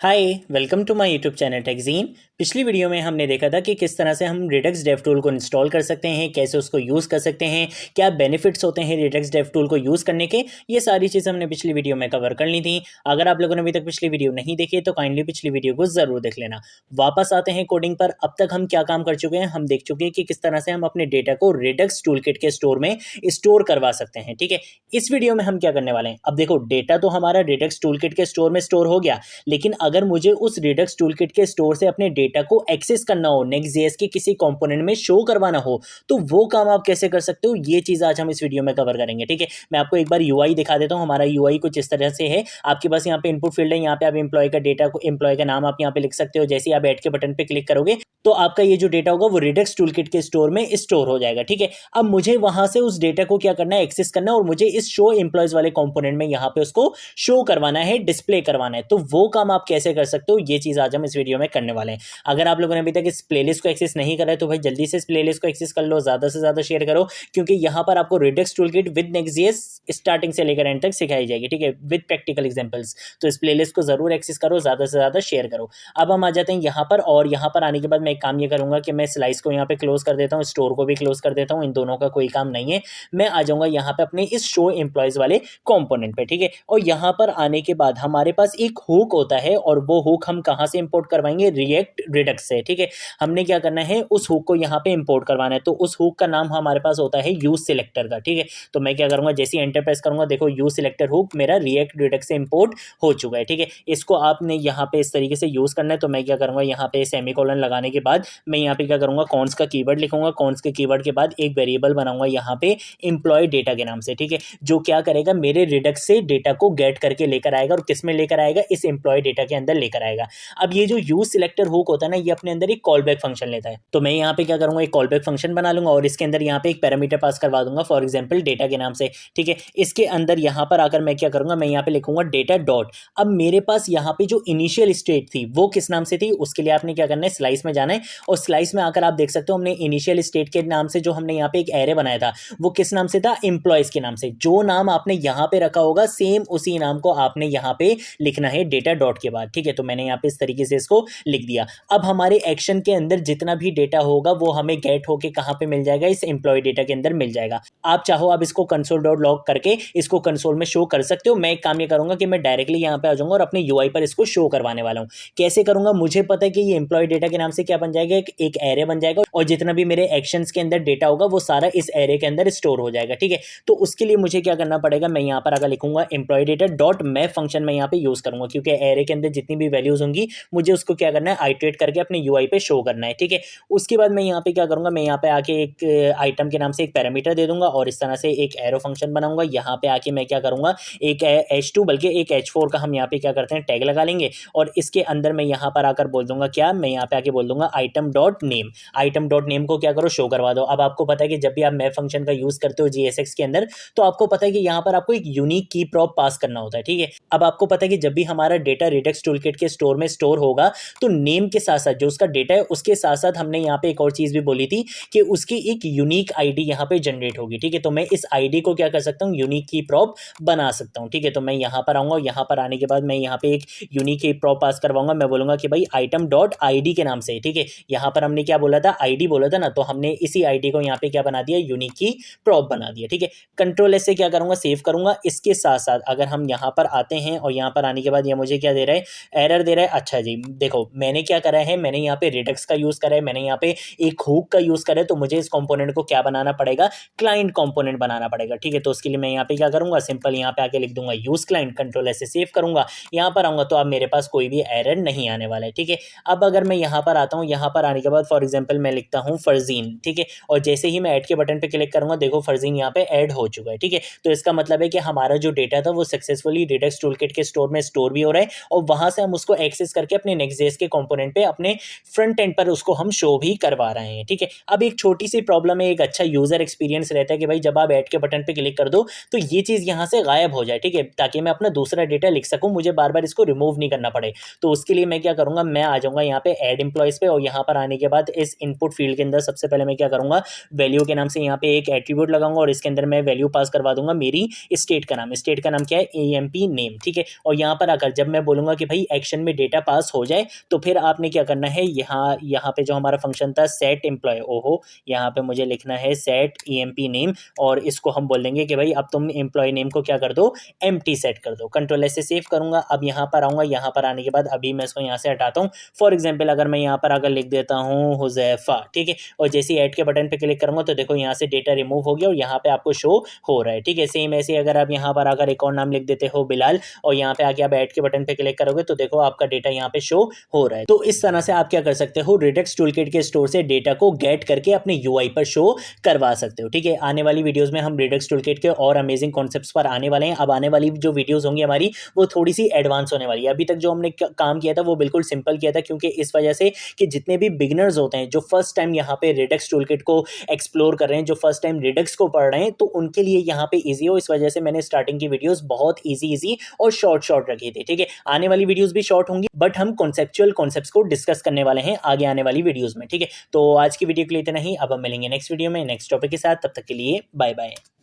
Hi welcome to my YouTube channel TechGene. पिछली video में हमने देखा था कि किस तरह से हम रिडक्स डेव टूल को इंस्टॉल कर सकते हैं, कैसे उसको यूज़ कर सकते हैं, क्या बेनिफिट्स होते हैं रिडक्स डेव टूल को यूज़ करने के। ये सारी चीज़ें हमने पिछली वीडियो में कवर कर ली थी। अगर आप लोगों ने अभी तक पिछली वीडियो नहीं देखी तो काइंडली पिछली वीडियो को ज़रूर देख लेना। वापस आते हैं कोडिंग पर। अब तक हम क्या काम कर चुके हैं, हम देख चुके हैं कि किस तरह से हम अपने डेटा को रिडक्स टूल किट के स्टोर में स्टोर करवा सकते हैं। ठीक है, इस वीडियो में हम क्या करने वाले हैं, अब देखो डेटा तो हमारा रिडक्स टूल किट के स्टोर में स्टोर हो गया, लेकिन अगर मुझे उस रिडक्स टूलकिट के स्टोर से अपने डेटा को एक्सेस करना हो, नेक्स्ट.जेएस के किसी कंपोनेंट में शो करवाना हो, तो वो काम आप कैसे कर सकते हो, ये चीज आज हम इस वीडियो में कवर करेंगे। ठीक है, मैं आपको एक बार यूआई दिखा देता हूं। हमारा यूआई कुछ इस तरह से है। आपके पास यहाँ पे इनपुट फील्ड है, यहाँ पे आप एम्प्लॉय का डेटा को, एम्प्लॉय का नाम आप यहाँ पे लिख सकते हो। जैसे ही आप ऐड के बटन पे क्लिक करोगे तो आपका ये जो डेटा होगा वो रिडक्स टूलकिट के स्टोर में स्टोर हो जाएगा। ठीक है, अब मुझे वहां से उस डेटा को क्या करना है, एक्सेस करना है, और मुझे इस शो एम्प्लॉयज वाले कंपोनेंट में यहाँ पे उसको शो करवाना है, डिस्प्ले करवाना है। तो वो काम आप कैसे कर सकते हो, ये चीज आज हम इस वीडियो में करने वाले हैं। अगर आप लोगों ने अभी तक इस प्लेलिस्ट को एक्सेस नहीं करा है तो भाई जल्दी से इस प्लेलिस्ट को एक्सेस कर लो, ज्यादा से ज्यादा शेयर करो, क्योंकि यहाँ पर आपको रिडक्स टूलकिट विद नेक्स्ट.जेएस स्टार्टिंग से लेकर एंड तक सिखाई जाएगी। ठीक है, विद प्रैक्टिकल एग्जांपल्स। तो इस प्लेलिस्ट को जरूर एक्सेस करो, ज्यादा से ज्यादा शेयर करो। अब हम आ जाते हैं यहाँ पर, और यहाँ पर आने के बाद मैं एक काम ये करूंगा कि मैं स्लाइस को यहाँ पे क्लोज कर देता हूँ, स्टोर को भी क्लोज कर देता हूँ। इन दोनों का कोई काम नहीं है। मैं आ जाऊंगा यहाँ पे अपने इस शो एम्प्लॉयज वाले कंपोनेंट पे। ठीक है, और यहाँ पर आने के बाद हमारे पास एक हुक होता है, और वो हुक हम कहाँ से इंपोर्ट करवाएंगे, रिएक्ट रिडक्स से। ठीक है, हमने क्या करना है, उस हुक को यहाँ पे इंपोर्ट करवाना है। तो उस हुक का नाम हमारे पास होता है यूज सिलेक्टर का। ठीक है, तो मैं क्या करूंगा, जैसे ही एंटर प्रेस करूंगा, देखो यूज सिलेक्टर हुक मेरा रिएक्ट रिडक्स से इंपोर्ट हो चुका है। ठीक है, इसको आपने यहाँ पे इस तरीके से यूज करना है। तो मैं क्या करूंगा, यहाँ पे सेमीकोलन लगाने के बाद मैं यहाँ पे क्या करूंगा, कॉन्स का कीवर्ड लिखूंगा। कॉन्स के कीवर्ड के बाद एक वेरिएबल बनाऊंगा यहाँ पे एम्प्लॉय डेटा के नाम से। ठीक है, जो क्या करेगा, मेरे रिडक्स से डेटा को गेट करके लेकर आएगा, और किस में लेकर आएगा, इस एम्प्लॉय डेटा के अंदर लेकर आएगा। अब ये जो यूज सिलेक्टर हुक होता है ना, ये अपने अंदर एक कॉल बैक फंक्शन लेता है। तो मैं यहाँ पे क्या करूंगा, एक कॉल बैक फंक्शन बना लूंगा, और इसके अंदर यहाँ पे एक पैरामीटर पास करवा दूंगा, फॉर एग्जाम्पल डेटा के नाम से। ठीक है, इसके अंदर यहाँ पर आकर मैं क्या करूंगा, मैं यहाँ पे लिखूंगा डेटा डॉट। अब मेरे पास यहाँ पे जो इनिशियल स्टेट थी वो किस नाम से थी, उसके लिए आपने क्या करना है, स्लाइस में जाना है, और स्लाइस में आकर आप देख सकते हो हमने इनिशियल स्टेट के नाम से जो हमने यहाँ पे एक एरे बनाया था, वो किस नाम से था, एम्प्लॉयज के नाम से। जो नाम आपने यहाँ पे रखा होगा सेम उसी नाम को आपने यहाँ पे लिखना है डेटा डॉट के बाद। ठीक है, तो मैंने यहाँ पे इस तरीके से इसको लिख दिया। अब हमारे एक्शन के अंदर जितना भी डेटा होगा वो हमें गेट होके कहाँ पे मिल जाएगा, इस एम्प्लॉय डेटा के अंदर मिल जाएगा। आप चाहो आप इसको कंसोल डॉट लॉग करके इसको कंसोल में शो कर सकते हो। मैं एक काम ये करूंगा कि मैं डायरेक्टली यहाँ पे आ जाऊंगा और अपने यूआई पर इसको शो करवाने वाला हूँ। कैसे करूंगा, मुझे पता है कि ये एम्प्लॉय डेटा के नाम से क्या बन जाएगा, एक एरे बन जाएगा, और जितना भी मेरे एक्शंस के अंदर डेटा होगा वो सारा इस एरे के अंदर स्टोर हो जाएगा। ठीक है, तो उसके लिए मुझे क्या करना पड़ेगा, मैं यहाँ पर अगर लिखूंगा employ data dot map function में यहाँ पे यूज करूंगा, क्योंकि एरे के अंदर जितनी भी वैल्यूज होंगी मुझे उसको क्या करना है, आइटरेट करके अपने यूआई पे शो करना है। ठीक है, उसके बाद मैं यहाँ पे क्या करूंगा, मैं यहाँ पे आके एक आइटम के नाम से एक पैरामीटर दे दूंगा, और इस तरह से एक एरो फंक्शन बनाऊंगा। यहाँ पे आके मैं क्या करूंगा, एक H2 बल्कि एक H4 का हम यहाँ पे क्या करते हैं, टैग लगा लेंगे, और इसके अंदर मैं यहाँ पर आकर बोल दूंगा क्या, मैं यहाँ पे आके बोल दूंगा item dot name. Item dot name को क्या करो, शो करवा दो। अब आपको पता है कि जब भी आप मैप फंक्शन का यूज करते हो जीएसएक्स के अंदर, तो आपको पता है कि यहाँ पर आपको एक यूनिक की प्रॉप पास करना होता है। ठीक है, अब आपको पता है कि जब भी हमारा डेटा रिडक्स टूलकिट के स्टोर में स्टोर होगा, तो नेम के साथ साथ जो उसका डेटा है उसके साथ साथ हमने यहाँ पे एक और चीज भी बोली थी कि उसकी एक यूनिक आईडी यहाँ पे जनरेट होगी। ठीक है, तो मैं इस आईडी को क्या कर सकता हूँ, यूनिक की प्रॉप बना सकता हूँ। ठीक है, तो मैं यहाँ पर आऊंगा, यहाँ पर आने के बाद मैं यहाँ पे एक यूनिक की प्रॉप पास करवाऊंगा। मैं बोलूंगा कि भाई आइटम डॉट आईडी के नाम से। ठीक है, यहाँ पर हमने क्या बोला था, आईडी बोला था ना, तो हमने इसी आईडी को यहाँ पे क्या बना दिया, यूनिक की प्रॉप बना दिया। ठीक है, कंट्रोल एस से क्या करूंगा, सेव करूंगा। इसके साथ साथ अगर हम यहाँ पर आते हैं, और यहाँ पर आने के बाद ये मुझे क्या दे रहा है, एरर दे रहा है। अच्छा जी, देखो मैंने क्या करा है, मैंने यहाँ पे रिडक्स का यूज करा है, मैंने यहाँ पे एक हुक का यूज करा है, तो मुझे इस कंपोनेंट को क्या बनाना पड़ेगा, क्लाइंट कंपोनेंट बनाना पड़ेगा। ठीक है, तो उसके लिए मैं यहाँ पे क्या करूंगा, सिंपल यहाँ पे आके लिख दूंगा यूज क्लाइंट, कंट्रोल एस से सेव करूंगा। यहाँ पर आऊंगा तो अब मेरे पास कोई भी एरर नहीं आने वाला है। ठीक है, अब अगर मैं यहाँ पर आता हूँ, यहाँ पर आने के बाद फॉर एग्जाम्पल मैं लिखता हूँ फरजीन। ठीक है, और जैसे ही मैं ऐड के बटन पे क्लिक करूंगा, देखो फरजीन यहाँ पे ऐड हो चुका है। ठीक है, तो इसका मतलब है कि हमारा जो डेटा था वो सक्सेसफुली रिडक्स टूलकिट के स्टोर में स्टोर भी हो रहा है, और वहां से हम उसको एक्सेस करके अपने नेक्स्ट.जेएस के कंपोनेंट पे अपने फ्रंट एंड पर उसको हम शो भी करवा रहे हैं। ठीक है, अब एक छोटी सी प्रॉब्लम है, एक अच्छा यूजर एक्सपीरियंस रहता है कि भाई जब आप ऐड के बटन पे क्लिक कर दो तो ये चीज यहाँ से गायब हो जाए। ठीक है, ताकि मैं अपना दूसरा डेटा लिख सकूं, मुझे बार बार इसको रिमूव नहीं करना पड़े। तो उसके लिए मैं क्या करूंगा, मैं आ जाऊंगा यहाँ पे ऐड एम्प्लॉयज पे, और यहाँ पर आने के बाद इस इनपुट फील्ड के अंदर सबसे पहले मैं क्या करूंगा, वैल्यू के नाम से यहाँ पे एक एट्रीब्यूट लगाऊंगा, और इसके अंदर मैं वैल्यू पास करवा दूंगा मेरी स्टेट का नाम। स्टेट का नाम क्या है, AMP नेम। ठीक है, और यहाँ पर आकर जब मैं बोलूंगा कि कि भाई एक्शन में डेटा पास हो जाए, तो फिर आपने क्या करना है, यहाँ यहाँ पे जो हमारा फंक्शन था सेट एम्प्लॉय, ओहो यहाँ पे मुझे लिखना है सेट EMP नेम, और इसको हम बोल देंगे कि भाई अब तुम एम्प्लॉय नेम को क्या कर दो, एम्प्टी सेट कर दो। कंट्रोल ऐसे सेव करूंगा। अब यहाँ पर आऊँगा, यहाँ पर आने के बाद अभी मैं इसको यहाँ से हटाता हूँ। फॉर एग्जाम्पल अगर मैं यहाँ पर अगर लिख देता हूँ हुजैफा, ठीक है, और जैसे ही ऐड के बटन पे क्लिक करूंगा तो देखो यहाँ से डेटा रिमूव हो गया और यहाँ पे आपको शो हो रहा है, ठीक है। सेम ऐसे अगर आप यहाँ पर अगर एक और नाम लिख देते हो बिलाल, और यहाँ पे आके आप ऐड के बटन पे क्लिक करोगे तो देखो आपका डेटा यहाँ पे शो हो रहा है। तो इस तरह से आप क्या कर सकते हो, रेडेक्स टूलकिट के स्टोर से डेटा को गेट करके अपने UI पर शो करवा सकते हो, ठीक है। आने वाली वीडियोस में हम रेडेक्स टूलकिट के और अमेजिंग कॉन्सेप्ट्स पर आने वाले हैं। अब आने वाली जो वीडियोस होंगी हमारी वो थोड़ी सी एडवांस होने वाली है। अभी तक जो हमने काम किया था वो बिल्कुल सिंपल किया था, क्योंकि इस वजह से कि जितने भी बिगिनर्स होते हैं जो फर्स्ट टाइम यहाँ पे रेडेक्स टूलकिट को एक्सप्लोर कर रहे हैं, जो फर्स्ट टाइम रेडेक्स को पढ़ रहे हैं, तो उनके लिए यहाँ पे इजी हो, इस वजह से मैंने स्टार्टिंग की वीडियोस बहुत इजी और शॉर्ट रखी थी, ठीक है। आने वाली वीडियोस भी शॉर्ट होंगी, बट हम कॉन्सेप्चुअल कॉन्सेप्ट्स को डिस्कस करने वाले हैं आगे आने वाली वीडियोस में, ठीक है। तो आज की वीडियो के लिए इतना ही। अब हम मिलेंगे नेक्स्ट वीडियो में नेक्स्ट टॉपिक के साथ, तब तक के लिए बाय बाय।